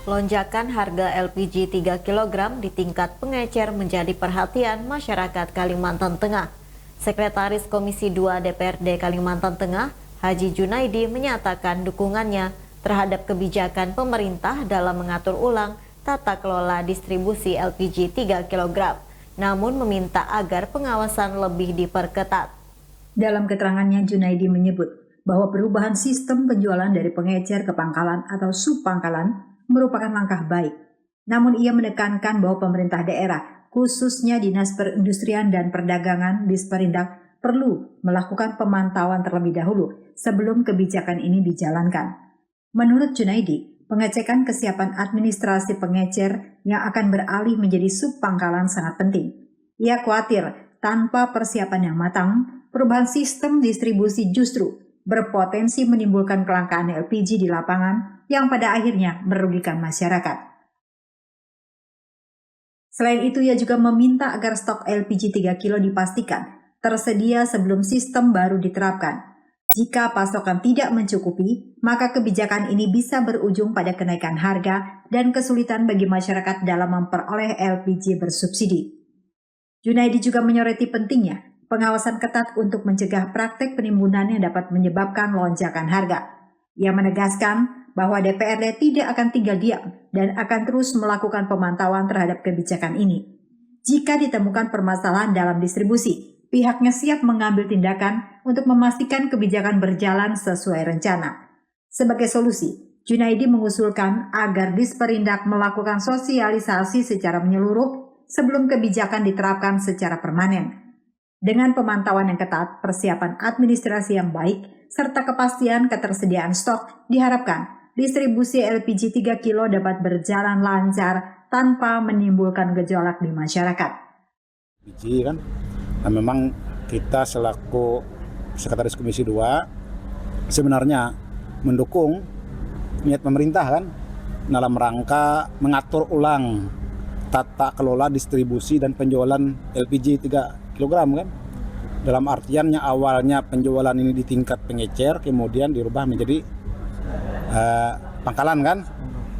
lonjakan harga LPG 3 kg di tingkat pengecer menjadi perhatian masyarakat Kalimantan Tengah. Sekretaris Komisi 2 DPRD Kalimantan Tengah, Haji Junaidi menyatakan dukungannya terhadap kebijakan pemerintah dalam mengatur ulang tata kelola distribusi LPG 3 kg, namun meminta agar pengawasan lebih diperketat. Dalam keterangannya, Junaidi menyebut bahwa perubahan sistem penjualan dari pengecer ke pangkalan atau subpangkalan merupakan langkah baik. Namun ia menekankan bahwa pemerintah daerah, khususnya Dinas Perindustrian dan Perdagangan Disperindak, perlu melakukan pemantauan terlebih dahulu sebelum kebijakan ini dijalankan. Menurut Junaidi, pengecekan kesiapan administrasi pengecer yang akan beralih menjadi subpangkalan sangat penting. Ia khawatir tanpa persiapan yang matang, perubahan sistem distribusi justru berpotensi menimbulkan kelangkaan LPG di lapangan yang pada akhirnya merugikan masyarakat. Selain itu, ia juga meminta agar stok LPG 3 kilo dipastikan tersedia sebelum sistem baru diterapkan. Jika pasokan tidak mencukupi, maka kebijakan ini bisa berujung pada kenaikan harga dan kesulitan bagi masyarakat dalam memperoleh LPG bersubsidi. Junaidi juga menyoroti pentingnya pengawasan ketat untuk mencegah praktek penimbunan yang dapat menyebabkan lonjakan harga. Ia menegaskan bahwa DPRD tidak akan tinggal diam dan akan terus melakukan pemantauan terhadap kebijakan ini. Jika ditemukan permasalahan dalam distribusi, pihaknya siap mengambil tindakan untuk memastikan kebijakan berjalan sesuai rencana. Sebagai solusi, Junaidi mengusulkan agar Disperindak melakukan sosialisasi secara menyeluruh sebelum kebijakan diterapkan secara permanen. Dengan pemantauan yang ketat, persiapan administrasi yang baik, serta kepastian ketersediaan stok, diharapkan distribusi LPG 3 kilo dapat berjalan lancar tanpa menimbulkan gejolak di masyarakat. LPG kan, nah memang kita selaku Sekretaris Komisi 2 sebenarnya mendukung niat pemerintah kan dalam rangka mengatur ulang tata kelola distribusi dan penjualan LPG 3 kilogram kan, dalam artian yang awalnya penjualan ini di tingkat pengecer kemudian dirubah menjadi pangkalan kan,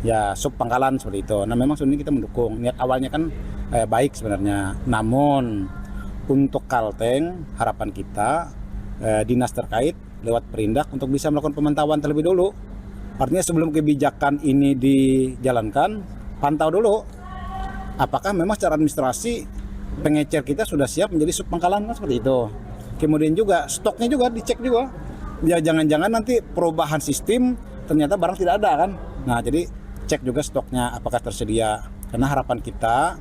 ya sub pangkalan seperti itu. Nah memang sebenarnya kita mendukung niat awalnya kan baik sebenarnya, namun untuk Kalteng harapan kita dinas terkait lewat Perindak untuk bisa melakukan pemantauan terlebih dulu. Artinya sebelum kebijakan ini dijalankan, pantau dulu apakah memang secara administrasi pengecer kita sudah siap menjadi subpangkalan kan, seperti itu. Kemudian juga stoknya juga dicek juga. Ya jangan-jangan nanti perubahan sistem ternyata barang tidak ada kan. Nah, jadi cek juga stoknya apakah tersedia. Karena harapan kita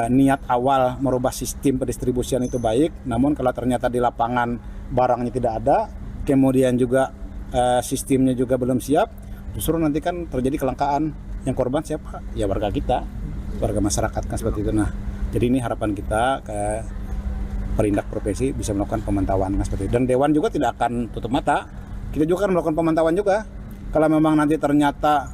niat awal merubah sistem pendistribusian itu baik, namun kalau ternyata di lapangan barangnya tidak ada, kemudian juga sistemnya juga belum siap, justru nanti kan terjadi kelangkaan. Yang korban siapa? Ya warga kita, warga masyarakat kan seperti itu. Nah, jadi ini harapan kita ke Perindak Provinsi bisa melakukan pemantauan seperti itu. Dan Dewan juga tidak akan tutup mata. Kita juga akan melakukan pemantauan juga. Kalau memang nanti ternyata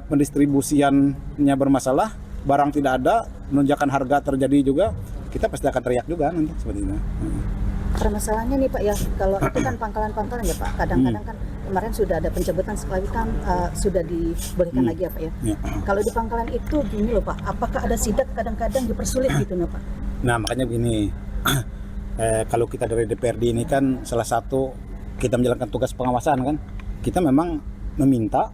pendistribusiannya bermasalah, barang tidak ada, lonjakan harga terjadi juga, kita pasti akan teriak juga nanti seperti itu. Permasalahannya nih Pak ya, kalau itu kan pangkalan-pangkalan ya Pak, kadang-kadang kan kemarin sudah ada pencabutan sekali kan sudah dibolehkan lagi ya Pak ya. Kalau di pangkalan itu gini loh Pak, apakah ada sidak kadang-kadang dipersulit gitu nih Pak? Nah makanya begini, kalau kita dari DPRD ini kan salah satu kita menjalankan tugas pengawasan kan, kita memang meminta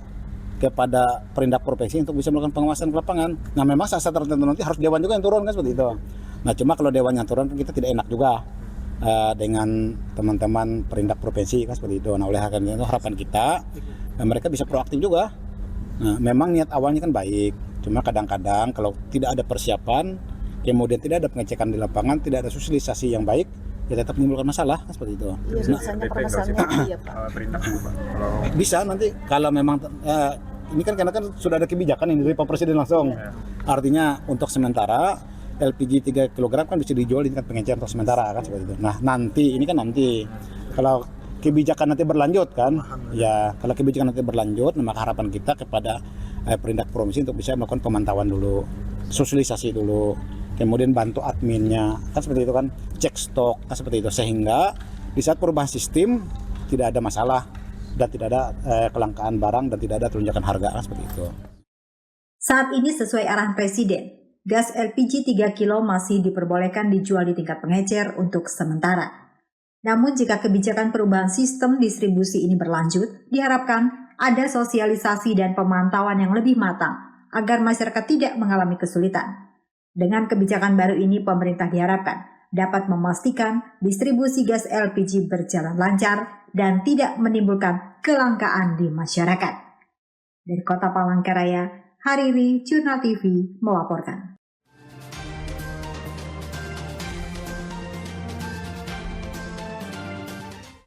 kepada Perindak Provinsi untuk bisa melakukan pengawasan ke lapangan. Nah memang saat tertentu nanti harus Dewan juga yang turun kan seperti itu. Nah cuma kalau Dewan yang turun kan kita tidak enak juga dengan teman-teman Perindak Provinsi kan seperti itu. Nah oleh karena itu harapan kita mereka bisa proaktif juga. Nah memang niat awalnya kan baik, cuma kadang-kadang kalau tidak ada persiapan, kemudian tidak ada pengecekan di lapangan, tidak ada sosialisasi yang baik, ya tetap menimbulkan masalah kan seperti itu. Iya, misalnya permasalahannya ya Pak. Bisa nanti kalau memang ini kan karena kan sudah ada kebijakan yang dari Pak Presiden langsung. Artinya untuk sementara LPG 3 kg kan bisa dijual di tingkat pengecer untuk sementara kan seperti itu. Nah nanti ini kan nanti kalau kebijakan nanti berlanjut kan, ya kalau kebijakan nanti berlanjut, maka harapan kita kepada Perindak Provinsi untuk bisa melakukan pemantauan dulu, sosialisasi dulu, kemudian bantu adminnya kan seperti itu kan, cek stok kan seperti itu, sehingga di saat perubahan sistem tidak ada masalah dan tidak ada kelangkaan barang dan tidak ada lonjakan harga kan seperti itu. Saat ini sesuai arahan Presiden, gas LPG 3 kilo masih diperbolehkan dijual di tingkat pengecer untuk sementara. Namun jika kebijakan perubahan sistem distribusi ini berlanjut, diharapkan ada sosialisasi dan pemantauan yang lebih matang agar masyarakat tidak mengalami kesulitan. Dengan kebijakan baru ini, pemerintah diharapkan dapat memastikan distribusi gas LPG berjalan lancar dan tidak menimbulkan kelangkaan di masyarakat. Dari Kota Palangkaraya, Hariri, Jurnal TV melaporkan.